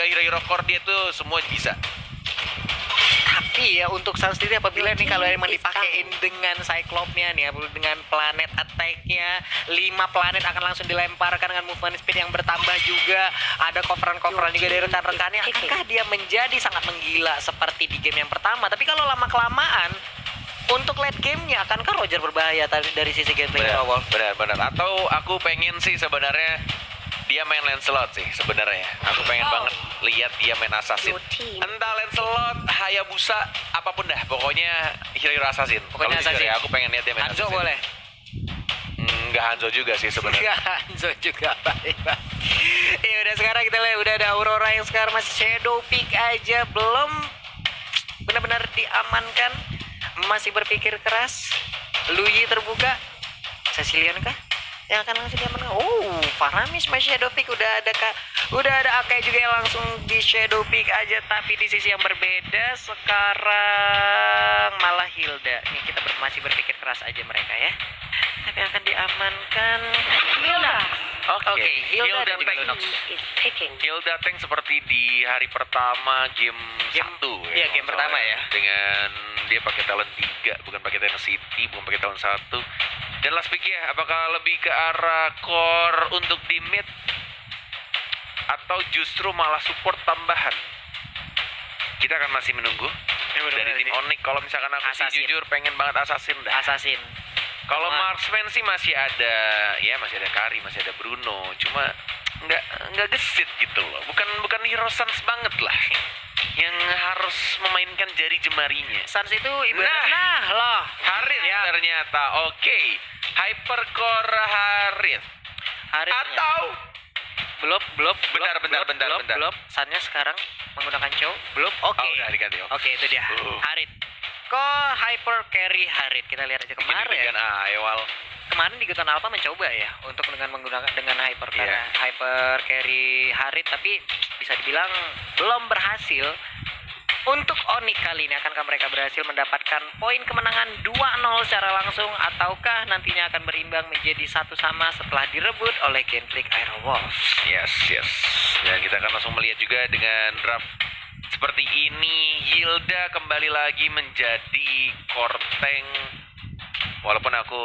hero-hero core dia tuh semua bisa. Tapi ya untuk Sun sendiri apabila nih kalau emang dipakein dengan Cyclops-nya nih ya, dengan planet attack-nya 5 planet akan langsung dilemparkan dengan movement speed yang bertambah juga, ada coveran-coveran juga dari rekan-rekannya, akankah dia menjadi sangat menggila seperti di game yang pertama? Tapi kalau lama-kelamaan untuk late game-nya akankah Roger berbahaya tadi dari sisi gameplay awal? Benar. Atau aku pengen sih sebenarnya dia main Lancelot sih sebenarnya. Aku pengen banget lihat dia main assassin. Entah Lancelot, Hayabusa, apapun dah. Pokoknya hero assassin. Pokoknya Kalau assassin. ya, aku pengen lihat dia main Hanzo assassin. boleh? Nggak Hanzo juga sih sebenarnya. Enggak, Hanzo juga baik. Ya udah sekarang kita lihat udah ada Aurora yang sekarang masih Shadow Peak aja, belum benar-benar diamankan, masih berpikir keras. Luyi terbuka, Cecilian kah yang akan langsung diamankan? Oh, Paramis masih Shadow Peak, udah ada Akai juga yang langsung di Shadow Peak aja, tapi di sisi yang berbeda sekarang malah Hilda. Nih kita masih berpikir keras aja mereka ya. Tapi akan diamankan Hilda. Oke, Hilda dan juga Lunox. Hilda Tank seperti di hari pertama game 1 Iya, game pertama ya. Dengan dia pakai talent 3, bukan pakai talent City, bukan pakai talent 1. Dan last pick ya, apakah lebih ke arah core untuk di mid atau justru malah support tambahan? Kita akan masih menunggu dari tim Onyx. Kalau misalkan aku sih jujur pengen banget assassin dah. Assassin. Kalau marksman sih masih ada Kari, masih ada Bruno, cuma nggak gesit gitu loh. Bukan hero Sans banget lah yang harus memainkan jari jemarinya. Sans itu ibarat loh. Harith Ya. ternyata. Oke. Hypercore Harith. Atau belum. Bentar. Sannya sekarang menggunakan Chow. Belum. Oke. Oh, udah diganti. Oke, itu dia. Harith. Kok hyper carry Harith? Kita lihat aja kemarin. Dengan awal. Kemarin di Gotham Alpha mencoba ya untuk menggunakan hyper carry, Iya. hyper carry Harith, tapi bisa dibilang belum berhasil. Untuk Onyx kali ini akankah mereka berhasil mendapatkan poin kemenangan 2-0 secara langsung, ataukah nantinya akan berimbang menjadi 1-1 setelah direbut oleh Genflix Aerowolf? Yes. Dan kita akan langsung melihat juga dengan draft seperti ini. Hilda kembali lagi menjadi core tank. Walaupun aku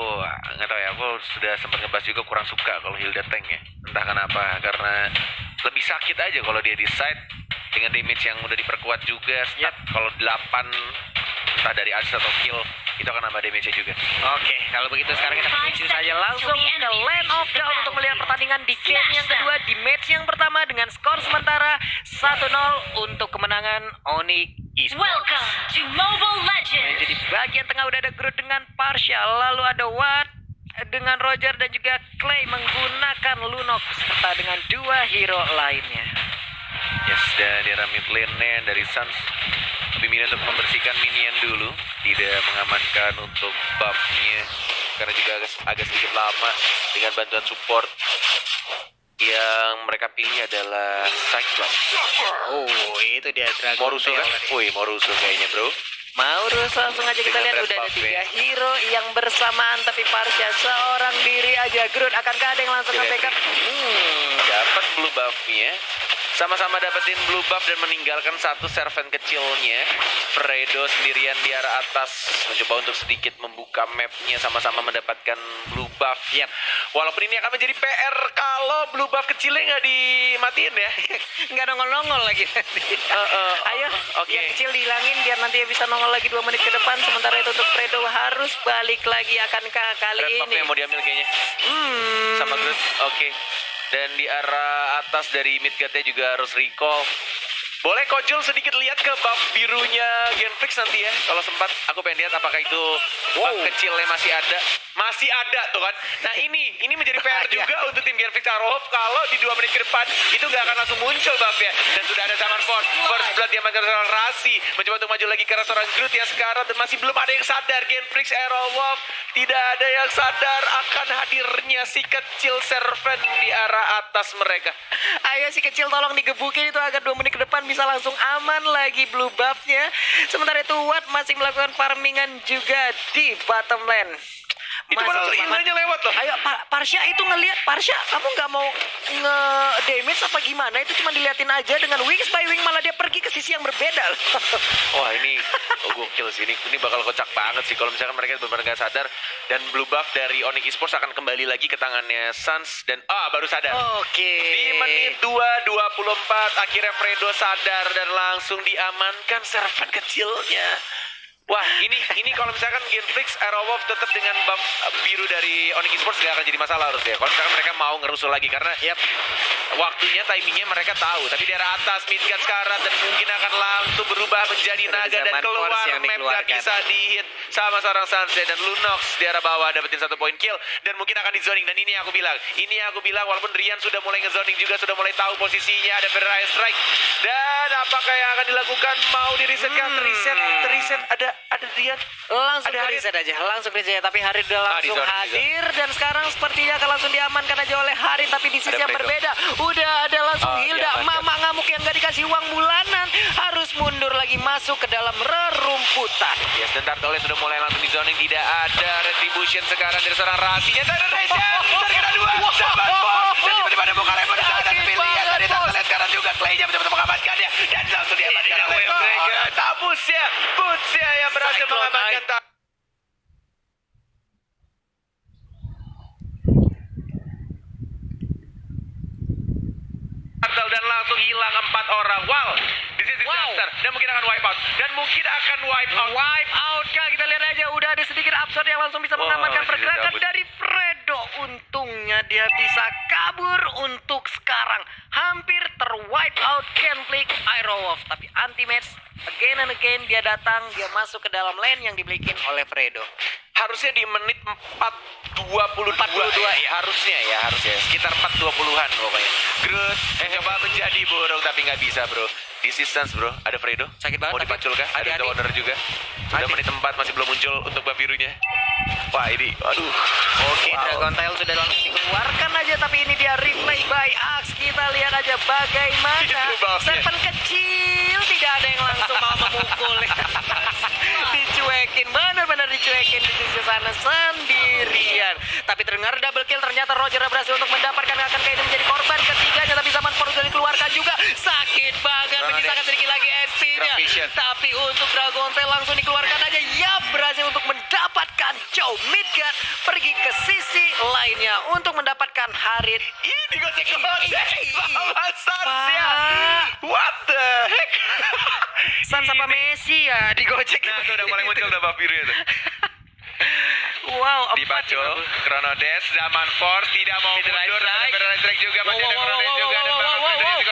nggak tahu ya, aku sudah sempat ngebahas juga kurang suka kalau Hilda tank ya. Entah kenapa, karena lebih sakit aja kalau dia di side dengan damage yang udah diperkuat juga. Stat kalau 8 entah dari assist atau kill itu akan nambah damage-nya juga. Oke, kalau begitu sekarang kita menuju saja langsung ke Land of Dawn untuk melihat pertandingan di game yang kedua, di match yang pertama dengan skor sementara 1-0 untuk kemenangan Onyx Esports. Welcome to Mobile Legends. Jadi bagian tengah udah ada Groot dengan Partial, lalu ada Watt dengan Roger dan juga Clay menggunakan Lunox serta dengan 2 hero lainnya. Yes, dan di arah mid lane-nya dari Suns lebih milih untuk membersihkan minion dulu, tidak mengamankan untuk buff-nya karena juga agak sedikit lama dengan bantuan support. Yang mereka pilih adalah Cyclops. Oh, itu dia Dragon Moruso Tail kan? tadi. Wih, Moruso kayaknya bro. Maurus langsung aja kita lihat udah ada 3 hero yang bersamaan, tapi Parsha seorang diri aja. Groot akankah ada yang langsung nge-backup? Dapat blue buff-nya. Sama-sama dapetin blue buff dan meninggalkan satu servant kecilnya. Fredo sendirian di arah atas mencoba untuk sedikit membuka mapnya, sama-sama mendapatkan blue buff. Yap. Walaupun ini akan menjadi PR kalau blue buff kecilnya nggak dimatiin ya. Nggak nongol-nongol lagi nanti. Ayo, oke. yang kecil dihilangin biar nanti bisa nongol lagi 2 menit ke depan. Sementara itu untuk Fredo harus balik lagi. Akankah kali Red buff ini? yang mau diambil kayaknya. Sama Groot. Oke. Dan di arah atas dari Midgard-nya juga harus recall. Boleh Kojul sedikit lihat ke buff birunya Genflix nanti ya. Kalau sempat aku pengen lihat apakah itu buff kecilnya masih ada. Masih ada tuh kan. Nah ini menjadi PR juga untuk tim Genflix Aerowolf. Kalau di 2 menit ke depan itu nggak akan langsung muncul buffnya. Dan sudah ada Zaman Force. First Blood yang mengejar seorang Rasi. Mencoba untuk maju lagi ke arah seorang Groot yang sekarang. Dan masih belum ada yang sadar. Genflix Aerowolf tidak ada yang sadar akan hadirnya si kecil servant di arah atas mereka. Ayo si kecil tolong digebukin itu agar 2 menit ke depan bisa langsung aman lagi blue buff-nya. Sementara itu Watt masih melakukan farmingan juga di bottom lane. Itu padahal Hildanya lewat loh. Ayo Parsha itu ngelihat. Parsha, kamu nggak mau nge-damage apa gimana? Itu cuma diliatin aja dengan wings by wing, malah dia pergi ke sisi yang berbeda loh. Wah ini gokil sih, ini bakal kocak banget sih kalau misalkan mereka benar-benar nggak sadar. Dan blue buff dari Onyx Esports akan kembali lagi ke tangannya Suns. Dan baru sadar. Oke. Di menit 2:24 akhirnya Fredo sadar dan langsung diamankan server kecilnya. Wah, ini kalau misalkan Genflix Arrow Wolf tetap dengan buff biru dari Onyx Esports gak akan jadi masalah harusnya. Kalau misalkan mereka mau ngerusuh lagi karena waktunya, timingnya mereka tahu. Tapi daerah atas Midgard sekarang dan mungkin akan langsung berubah menjadi naga dan keluar map gak bisa dihit sama seorang Sunset dan Lunox di arah bawah dapetin 1 point kill dan mungkin akan di zoning. Dan ini yang aku bilang walaupun Rian sudah mulai nge-zoning juga, sudah mulai tahu posisinya, ada Federal Strike. Dan apakah yang akan dilakukan? Mau di reset kan? Reset ada Rian. Langsung reset aja, tapi Harid udah langsung hadir dan sekarang sepertinya akan langsung diamankan aja oleh Harid, tapi di sisi yang berbeda udah ada langsung Hilda, mama ngamuk yang gak dikasih uang bulanan harus mundur lagi masuk ke dalam rerumputan. Yes, dan Turtle sudah mulai langsung di zoning, tidak ada retribution sekarang dari seorang Rasinya. Dan terkena 2 sahabat bom dan tiba-tiba ada Bokar yang pada saat pilihan dari Turtle sekarang juga Clay-nya betul-betul mengamankannya dan langsung diamankan oleh Tabusnya yang berhasil mengamankan Turtle dan langsung hilang 4 orang. Wow, this is disaster. Dan mungkin akan wipe out. Wipe out kah? Kita lihat aja udah ada sedikit absurd yang langsung bisa mengamankan pergerakan dari Fredo. Untungnya dia bisa kabur untuk sekarang. Hampir terwipe out Genflix Aerowolf. Tapi anti-match again and again dia datang, dia masuk ke dalam lane yang dimiliki oleh Fredo. Harusnya di menit 4:22 ya. Harusnya sekitar 4:20-an pokoknya. Groot coba menjadi burung tapi nggak bisa bro. Distance bro, ada Fredo. Sakit banget. Mau dipacul kah? Ada Hati-hati. Owner juga. Sudah menit 4 masih belum muncul untuk buff birunya. Wah ini, aduh. Oke, Dragon Tail sudah langsung dikeluarkan aja, tapi ini dia replay by Axe. Kita lihat aja bagaimana Itu buffnya. Serpent kecil tidak ada yang langsung mau memukul. Dicuekin, benar-benar dicuekin di sisi sana sendirian. Tapi terdengar double kill, ternyata Roger berhasil untuk mendapatkan, akan kayak ini menjadi korban ketiganya. Tapi zaman Force sudah dikeluarkan juga, sakit banget, menyisakan sedikit lagi SP-nya. Tapi untuk Dragon Tail langsung dikeluarkan aja, berhasil untuk mendapatkan Chow Midgard, pergi ke sisi lainnya untuk mendapatkan Harid. Ini digocek-gocek sama Sans ya. What the heck? Sans apa Messi ya digocek. Nah tuh udah mulai muncul udah buff biru itu. Wow, Dipacul, Chrono Dash, zaman Force tidak mau mundur. Ada Federal Strike juga, masih ada Chrono Dash juga, ada Chrono Dash juga.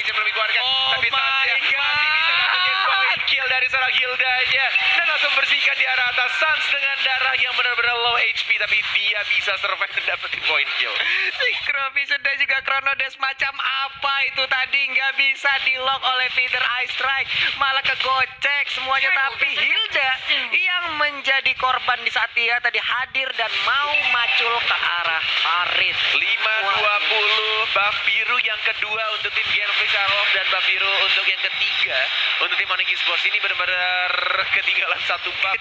Belum dikeluarkan, tapi Sansnya masih bisa dapetin point kill dari seorang Hilda aja dan langsung bersihkan di arah atas Sans dengan darah yang benar-benar low HP, tapi dia bisa survive dan dapetin point kill. Synchrovision dan juga Chrono Dash macam apa itu tadi, nggak bisa di lock oleh Feather Eye Strike, malah kegocek semuanya. Tapi Hilda yang menjadi korban di saat dia tadi hadir dan mau macul ke arah Harid. 5-20 buff biru yang kedua untuk tim Genflix Arrow dan buff biru untuk yang ketiga untuk tim Onyx Esports. Ini benar-benar ketinggalan satu buff.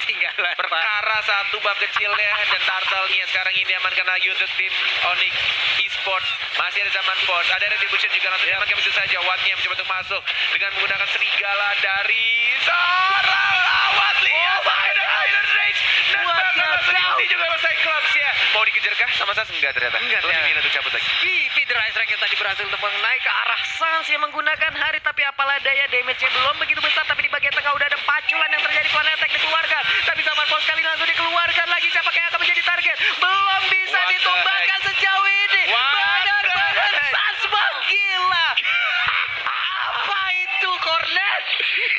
Perkara satu buff kecilnya dan Turtle-nya sekarang ini diamankan lagi untuk tim Onyx Esports. Masih ada zaman Force, ada Retribution juga langsung diamankan begitu saja. Wattnya mencoba untuk masuk dengan menggunakan serigala dari seorang lawat. Lihat ada Iron Rage dan bahkan langsung diulti juga sama Cyclops ya. Mau dikejar kah sama Sans? Enggak ternyata. Lebih milih untuk cabut lagi. Feather Eye Strike yang tadi berhasil untuk naik ke arah Sans yang menggunakan Harid, tapi apalah daya, damage-nya belum begitu besar. Tapi di bagian tengah udah ada paculan yang terjadi, clan attack dikeluarkan. Tapi zaman Force kali langsung dikeluarkan lagi. Siapa yang akan menjadi target? Belum bisa ditumbangkan sejauh ini. Benar-benar Sans menggila. Apa itu Cornet?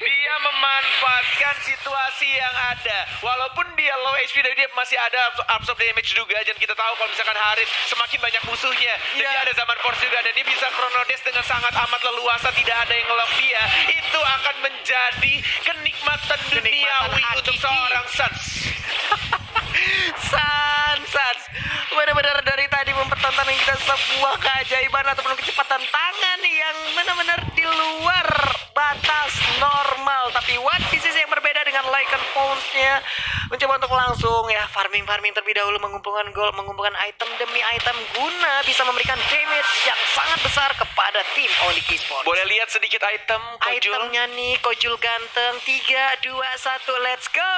Dia dia memanfaatkan situasi yang ada. Walaupun dia low HP dan dia masih ada absorb damage juga. Dan kita tahu kalau misalkan Harit semakin banyak musuhnya. Dan dia ada zaman force juga. Dan dia bisa chronodes dengan sangat amat leluasa. Tidak ada yang ngelock dia. Itu akan menjadi kenikmatan duniawi untuk seorang Sans. Sans benar-benar dari tadi mempertontonkan kita sebuah keajaiban ataupun kecepatan tangan yang benar-benar di luar batas normal. Tapi di sisi yang berbeda dengan Lycan Pawns-nya mencoba untuk langsung ya farming terlebih dahulu, mengumpulkan gold, mengumpulkan item demi item guna bisa memberikan damage yang sangat besar kepada tim Onyx Esports. Boleh lihat sedikit item Kojul? Itemnya nih Kojul ganteng. 3, 2, 1, let's go.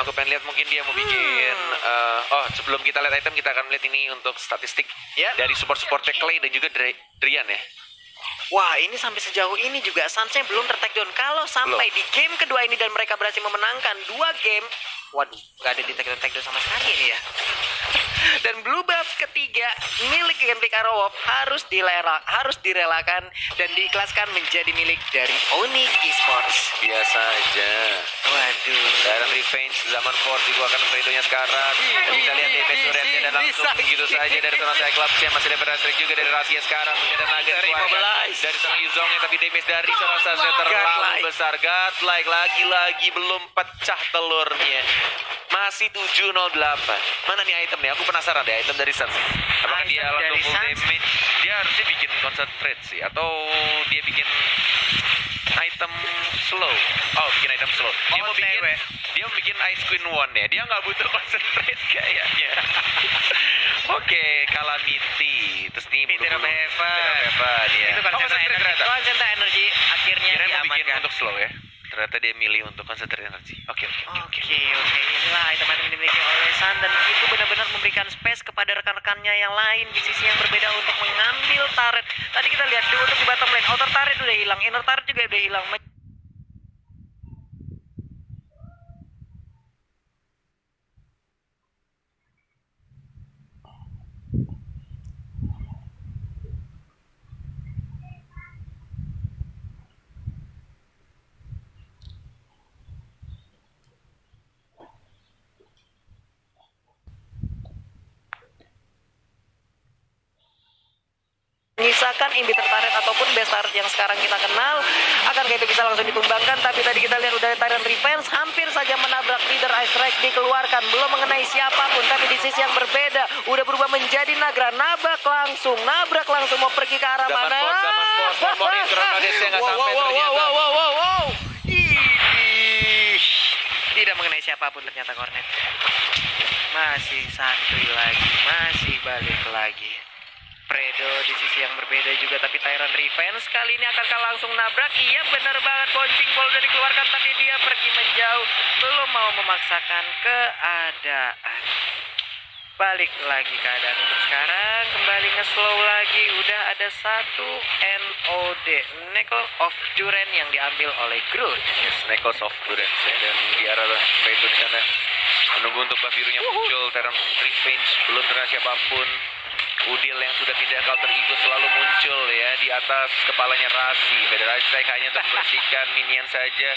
Aku pengen lihat mungkin dia mau bikin sebelum kita lihat item kita akan melihat ini untuk statistik dari support-supportnya Clay dan juga Drian ya. Wah, ini sampai sejauh ini juga Suns-nya belum ter-takedown. Kalau sampai di game kedua ini dan mereka berhasil memenangkan 2 game, waduh, nggak ada di takedown sama sekali ini ya. Dan blue buff ketiga milik Genpik Arrowwolf harus direlakan dan diikhlaskan menjadi milik dari Onyx Esports. Biasa aja. Waduh. Dalam revenge zaman Force dikeluarkan Fredo-nya sekarang. Bisa lihat damage turretnya dan langsung begitu saja dari seorang Cyclops-nya masih dapat strike juga dari Rahasia sekarang. Dan naga dikeluarkan dari seorang Yuzongnya, tapi damage dari seorang Sasha terlalu besar. Godlike lagi-lagi belum pecah telurnya. Masih 708. Mana nih itemnya? Aku penasaran deh item dari Sans. Apakah dia langsung full damage? Dia harusnya bikin concentrate sih, atau dia bikin item slow. Oh, bikin item slow. Dia mau bikin Ice Queen One ya. Dia nggak butuh concentrate kayaknya. Oke, Calamity. Terus nih Peter Bevan ya. Itu konsentrat energi akhirnya Kira mau bikin diamankan. untuk slow ya. Ternyata dia milih untuk concentrate energy. Oke. Inilah item-item yang dimiliki oleh Sun dan itu benar-benar memberikan space kepada rekan-rekannya yang lain di sisi yang berbeda untuk mengambil turret. Tadi kita lihat untuk di bottom lane, outer turret udah hilang, inner turret juga udah hilang. Menyisakan inhibitor turret ataupun base turret yang sekarang kita kenal, akankah itu bisa langsung ditumbangkan? Tapi tadi kita lihat udah Tyrant Revenge hampir saja menabrak leader Ice Strike dikeluarkan, belum mengenai siapapun. Tapi di sisi yang berbeda udah berubah menjadi Nagra, nabrak langsung mau pergi ke arah mana? Zaman Force, monitor Kadesnya nggak sampai ternyata. Ih, tidak mengenai siapapun ternyata Cornet. Masih santuy lagi, masih balik lagi. Fredo di sisi yang berbeda juga, tapi Tyrant Revenge kali ini akankah langsung nabrak? Iya, benar banget, bouncing ball udah dikeluarkan tapi dia pergi menjauh, belum mau memaksakan keadaan. Balik lagi keadaan untuk sekarang, kembali nge-slow lagi, udah ada 1 NOD, Knuckle of Duren yang diambil oleh Groot. Yes, Knuckles of Durance ya, dan di arah Fredo di sana menunggu untuk buff birunya muncul. Tyrant Revenge belum terlihat siapapun. Udil yang sudah tidak alter ego selalu muncul ya di atas kepalanya Rasi. Federal Strike hanya untuk membersihkan minion saja.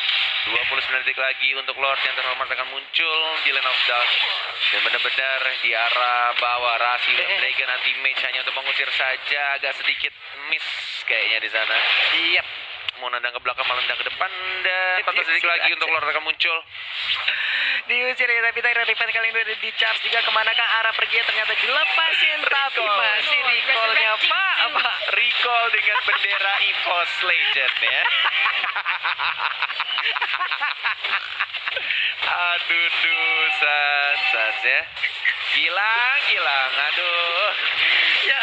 29 detik lagi untuk Lord yang terhormat akan muncul di Land of Dark. Dan benar-benar di arah bawah Rasi dan Dragon anti-mage hanya untuk mengusir saja. Agak sedikit miss kayaknya di sana. Yap. Mau nendang ke belakang malah nendang ke depan. Dan 14 detik lagi untuk Lord akan muncul. Diusir ya, tapi Tyrant Revenge kali ini udah di-charge juga. Kemanakah arah perginya? Ternyata dilepasin, tapi masih recall-nya Pak. Recall dengan bendera EVOS Legend ya. Aduh, Sans ya. Gilang, aduh. Ya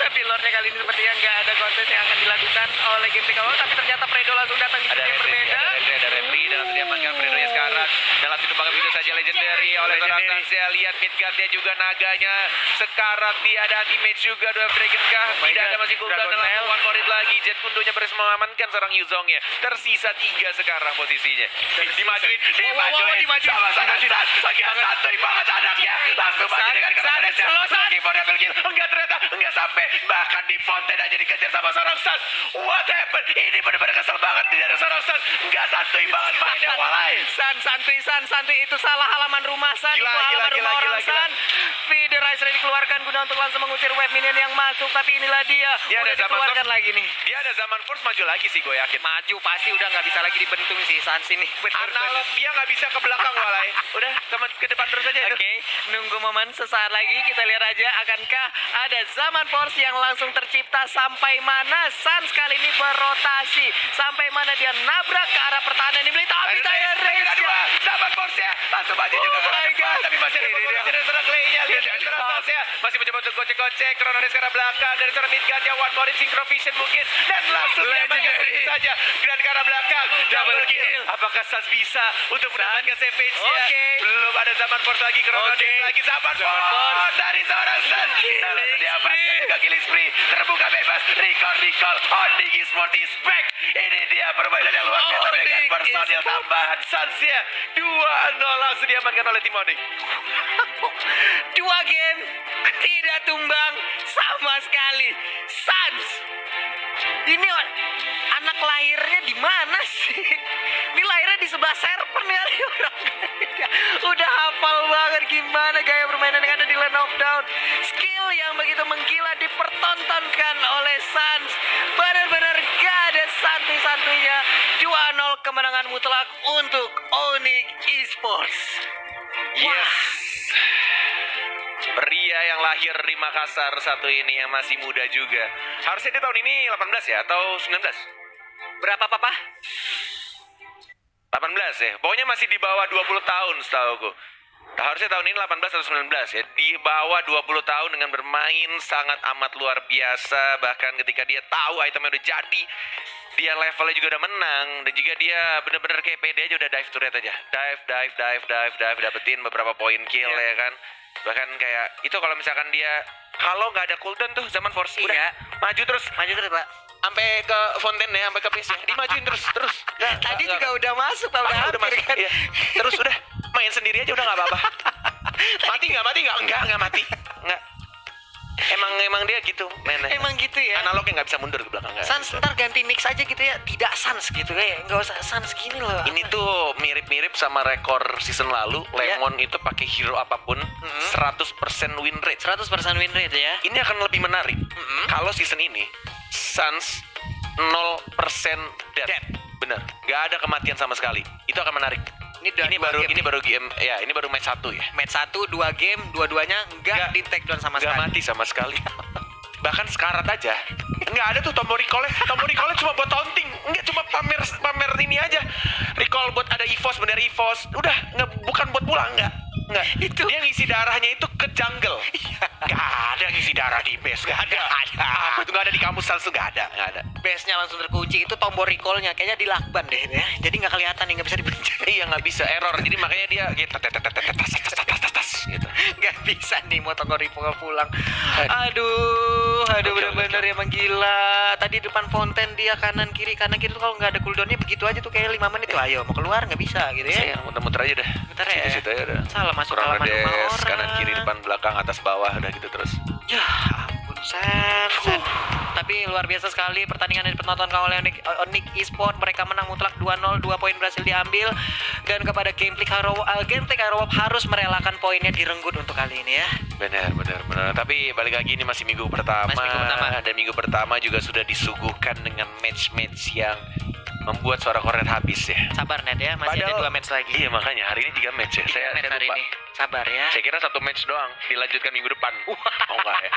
tapi Lordnya kali ini sepertinya nggak ada kontes yang akan dilakukan oleh game Awal, tapi ternyata Fredo langsung datang di sisi yang berbeda. Ada referee dan langsung diamankan Fredo-nya sekarang. Dan langsung dikembangkan begitu saja legendary oleh seorang Saya lihat Midgard-nya juga naganya sekarang tiada anti-mage juga. Dua Dragon kah? Tidak ada, masih cooldown dan langsung one more hit lagi. Jet Kundonya berhasil mengamankan seorang Yuzongnya. Tersisa 3 sekarang posisinya. Dimajuin. Sama-sama santai banget anaknya. Langsung maju dengan kata-kata. Lagi for double kill. Enggak, ternyata enggak sampai bahkan di Fontaine aja dikejar sama seorang Suns. What happened? Ini benar-benar kesel banget nih dari seorang Suns. Nggak santuy banget mainnya walai. Santuy itu salah halaman rumah San. Gila, Itu halaman gila, rumah gila, orang gila. San. Feeder Riser dikeluarkan guna untuk langsung mengusir wave minion yang masuk, tapi inilah dia. Dia ada Udah zaman dikeluarkan force. lagi nih. Dia ada zaman force maju lagi sih gue yakin. Maju pasti udah nggak bisa lagi dibentung sih Sans ini. Analog dia nggak bisa ke belakang walai. Udah ke depan terus aja. Oke, nunggu momen sesaat lagi kita lihat aja akankah ada zaman force yang langsung tercipta sampai mana Sans kali ini berotasi, sampai mana dia nabrak ke arah pertahanan ini, tapi Tyler Reis Zaman force-nya langsung maju juga Oh ke my depan. God. Tapi masih ada posisi dari seorang Clay-nya. Lihat dari seorang Suns-nya. Masih mencoba untuk gocek-gocek. Krononis ke arah belakang. Dari seorang Midgard yang one more in synchrovision mungkin. Dan langsung diamankan Legendary. saja. Dan ke arah belakang. Double kill. kill. Apakah Suns bisa untuk mendapatkan savage-nya? Oke. Belum ada zaman force lagi. Krononis Oke. lagi. Zaman Zaman force force. dari seorang Suns. Dan langsung diamankan juga killing spree. Terbuka bebas. Recall. Onyx Esports is back. Ini dia permainan yang luar biasa dengan Onyx personil Esports. tambahan Suns-nya. 2-0 langsung diamankan oleh tim Onyx. 2 game tidak tumbang sama sekali. Sans. Ini anak lahirnya di mana sih? Ini lahirnya di sebelah server nih orang. Udah hafal banget gimana gaya permainan yang ada di Land of Dawn. Skill yang begitu menggila dipertontonkan oleh Sans. Benar-benar gak ada santuy-santuinya. 2-0 kemenangan mutlak untuk Onyx Esports. Yes. Pria yang lahir di Makassar satu ini yang masih muda juga. Harusnya dia tahun ini 18 ya atau 19? Berapa papa? 18 ya. Pokoknya masih di bawah 20 tahun setahu gue. Harusnya tahun ini 18 atau 19 ya. Di bawah 20 tahun dengan bermain sangat amat luar biasa. Bahkan ketika dia tahu itemnya udah jadi, dia levelnya juga udah menang. Dan juga dia bener-bener kayak pede aja udah dive turret aja. Dive, dapetin beberapa poin kill ya kan. Bahkan kayak itu kalau misalkan dia kalau nggak ada cooldown tuh zaman force udah Iya. maju terus Pak. sampai ke Fontaine ya, sampai ke base nya dimajuin terus Tadi juga udah masuk Pak, udah udah masuk kan. iya. Terus udah main sendiri aja udah nggak apa-apa. Mati nggak mati nggak. Emang dia gitu mainnya. Emang gitu ya. Analognya nggak bisa mundur ke belakang nggak Sans bisa. ntar ganti mix aja gitu ya. Tidak Sans gitu kayak nggak usah Sans gini loh. Ini tuh mirip-mirip sama rekor season lalu. Iya. Lemon itu pakai hero apapun 100% win rate. 100% win rate ya. Ini akan lebih menarik kalau season ini Suns 0% death. Bener, nggak ada kematian sama sekali. Itu akan menarik. Ini Ini baru game ya, ini baru match 1 ya. match 1 2 game, dua-duanya nggak di take down sama Nggak sekali. mati sama sekali. Bahkan sekarat aja. Nggak ada tuh tombol recall-nya. Tombol recall-nya cuma buat taunting. Nggak cuma pamer ini aja. Recall buat ada EVOS, bener EVOS. Udah, bukan buat pulang, nggak. Itu. Dia ngisi darahnya itu ke jungle. Nggak ada ngisi darah di base, nggak ada. Apa itu nggak ada di kampus langsung nggak ada. Base-nya langsung terkunci. Itu tombol recall-nya kayaknya dilakban deh ya. Jadi nggak kelihatan nih, nggak bisa dipencet. Iya nggak bisa error. Jadi makanya dia gitu. Gitu. Nggak bisa nih mau tombol recall pulang. Aduh Oke. bener-bener emang gila. Tadi depan Fontaine dia kanan kiri tuh kalau nggak ada cooldownnya begitu aja tuh kayak 5 menit tuh. Ayo mau keluar nggak bisa gitu ya. Saya muter-muter aja dah. Bentar ya. Situ aja udah. Salah masuk Kurang halaman rumah des, orang. kanan kiri depan belakang atas bawah udah gitu terus. Ya ampun San. Tapi luar biasa sekali pertandingan yang dipertontonkan oleh Onyx Esports. Mereka menang mutlak 2-0, 2 poin berhasil diambil. Dan kepada Gameplay Hero harus merelakan poinnya direnggut untuk kali ini ya. Benar. Tapi balik lagi ini masih minggu pertama. Masih minggu pertama. Dan minggu pertama juga sudah disuguhkan dengan match-match yang membuat suara kornet habis ya. Sabar Net ya, masih ada 2 match lagi. Iya makanya hari ini 3 match ya. 3 match hari lupa. ini. Sabar ya. Saya kira 1 match doang dilanjutkan minggu depan. Oh enggak ya.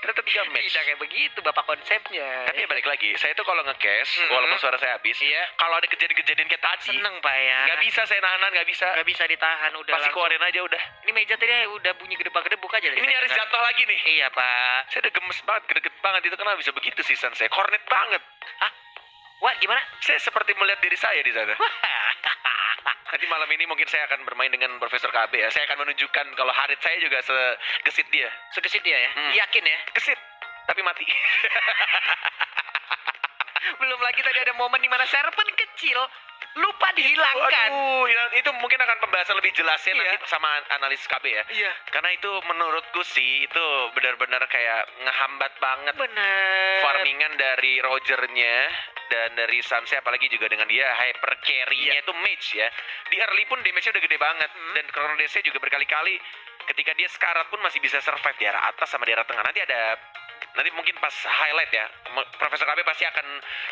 Ternyata 3 match. Tidak kayak begitu Bapak konsepnya. Tapi ya balik lagi, saya tuh kalau nge-cash, walaupun suara saya habis, Iya. kalau ada kejadian-kejadian kayak tadi, Seneng Pak ya. nggak bisa saya nahan, nggak bisa. Nggak bisa ditahan udah Pasti langsung. keluarin aja udah. Ini meja tadi udah bunyi gedebak-gedebuk aja. Ini nyaris jatuh lagi nih. Iya Pak. Saya udah gemes banget, greget banget. Itu kenapa bisa begitu season saya? Kornet banget. Wah gimana? Saya seperti melihat diri saya di sana. Nanti malam ini mungkin saya akan bermain dengan Profesor KB ya. Saya akan menunjukkan kalau Harit saya juga segesit dia. Segesit dia ya? Yakin ya? Gesit, tapi mati. Belum lagi tadi ada momen dimana Serpent kecil lupa dihilangkan. Aduh, itu mungkin akan pembahasan lebih jelasnya Iya. nanti sama analis KB ya. Iya. Karena itu menurutku sih itu benar-benar kayak ngehambat banget Bener. farmingan dari Rogernya dan dari Sansa, apalagi juga dengan dia hyper carry-nya Iya. itu mage ya. Di early pun damage-nya udah gede banget dan Chronodes-nya juga berkali-kali ketika dia sekarat pun masih bisa survive di arah atas sama di arah tengah. Nanti mungkin pas highlight ya, Profesor KB pasti akan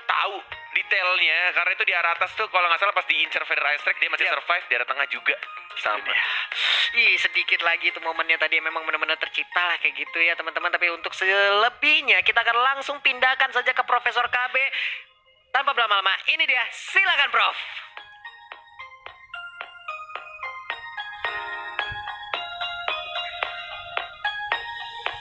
tahu detailnya karena itu di arah atas tuh kalau nggak salah pas diincar Feather Ice Strike dia masih Iya. survive, di arah tengah juga sama. Ih, sedikit lagi itu momennya tadi memang benar-benar tercipta lah kayak gitu ya teman-teman. Tapi untuk selebihnya kita akan langsung pindahkan saja ke Profesor KB tanpa berlama-lama. Ini dia, silakan Prof.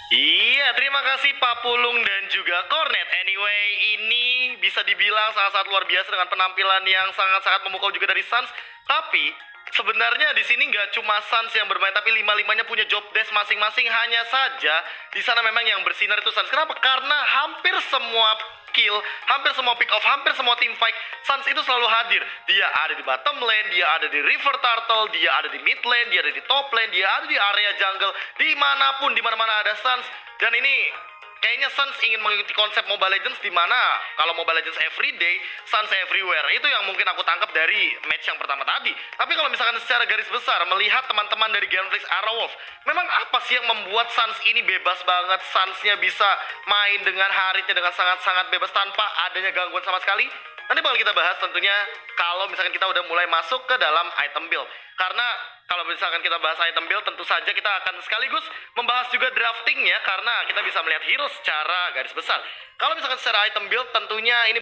Iya, terima kasih Pak Pulung dan juga Cornet. Anyway, ini bisa dibilang sangat-sangat luar biasa dengan penampilan yang sangat-sangat memukau juga dari Suns. Tapi sebenarnya di sini nggak cuma Suns yang bermain, tapi lima-limanya punya job desk masing-masing. Hanya saja di sana memang yang bersinar itu Suns. Kenapa? Karena hampir semua kill, hampir semua pick off, hampir semua team fight, Suns itu selalu hadir. Dia ada di bottom lane, dia ada di river turtle, dia ada di mid lane, dia ada di top lane, dia ada di area jungle, dimanapun, dimana-mana ada Suns. Dan ini kayaknya Suns ingin mengikuti konsep Mobile Legends, di mana kalau Mobile Legends everyday, Suns everywhere. Itu yang mungkin aku tangkap dari match yang pertama tadi. Tapi kalau misalkan secara garis besar melihat teman-teman dari Genflix Arrowwolf, memang apa sih yang membuat Suns ini bebas banget? Suns-nya bisa main dengan Haritnya dengan sangat-sangat bebas tanpa adanya gangguan sama sekali? Nanti bakal kita bahas tentunya kalau misalkan kita udah mulai masuk ke dalam item build. Karena kalau misalkan kita bahas item build, tentu saja kita akan sekaligus membahas juga draftingnya, karena kita bisa melihat hero secara garis besar. Kalau misalkan secara item build, tentunya ini